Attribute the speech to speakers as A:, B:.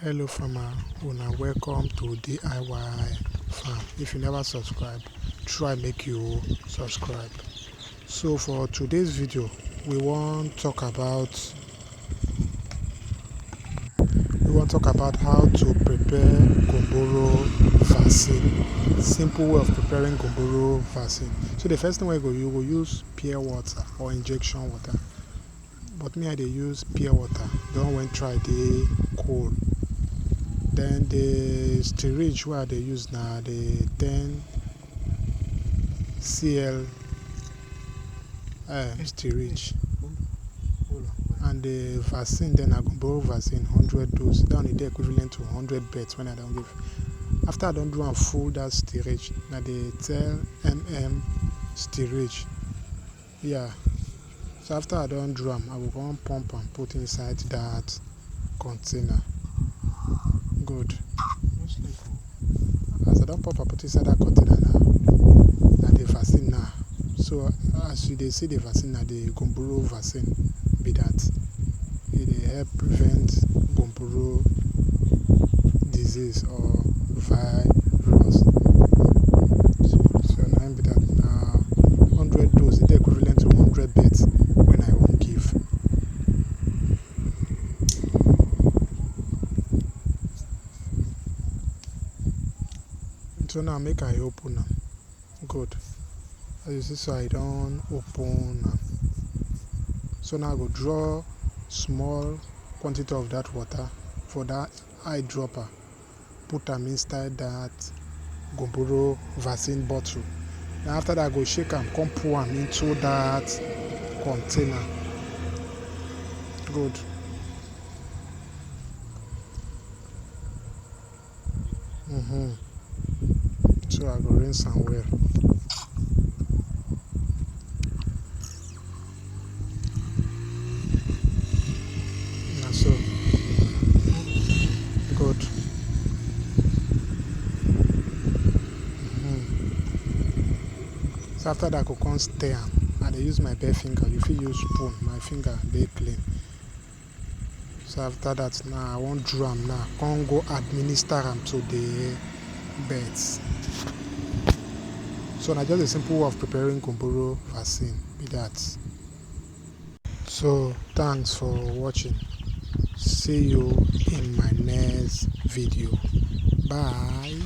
A: Hello farmer, una welcome to DIY farm. If you never subscribe, try make you subscribe. So for today's video, we want to talk about how to prepare gumboro vaccine. Simple way of preparing gumboro vaccine. So the first thing you will use pure water or injection water. But me I dey use pure water. Don't when try the cold. Then the steerage where they use now the 10 cl steerage, and the vaccine then I go borrow vaccine 100 dose. Down the equivalent to 100 bets when I don't give. After I don't do a full that steerage, now the 10 steerage. Yeah. So after I don't drum, I will go and pump and put inside that container. Good. As I don't pump and put inside that container now the vaccine now. So as you see the vaccine now, the gumboro vaccine be that it help prevent gumboro disease or virus. So now be that 100 dose, it equivalent to 100 beds when I won't give. So now make I open them. Good. As you see, so I don't open them. So now I go draw small quantity of that water for that eyedropper. Put them inside that gumboro vaccine bottle. Then after that I go shake them, come pour them into that container. Good. So I go rinse and well. Now so good. So after that I go come stir them. I dey use my bare finger. You fit use spoon. My finger dey clean. So after that now I won't draw them now. Can't go administer them to the birds. So now just a simple way of preparing gumboro vaccine be that. So thanks for watching. See you in my next video. Bye.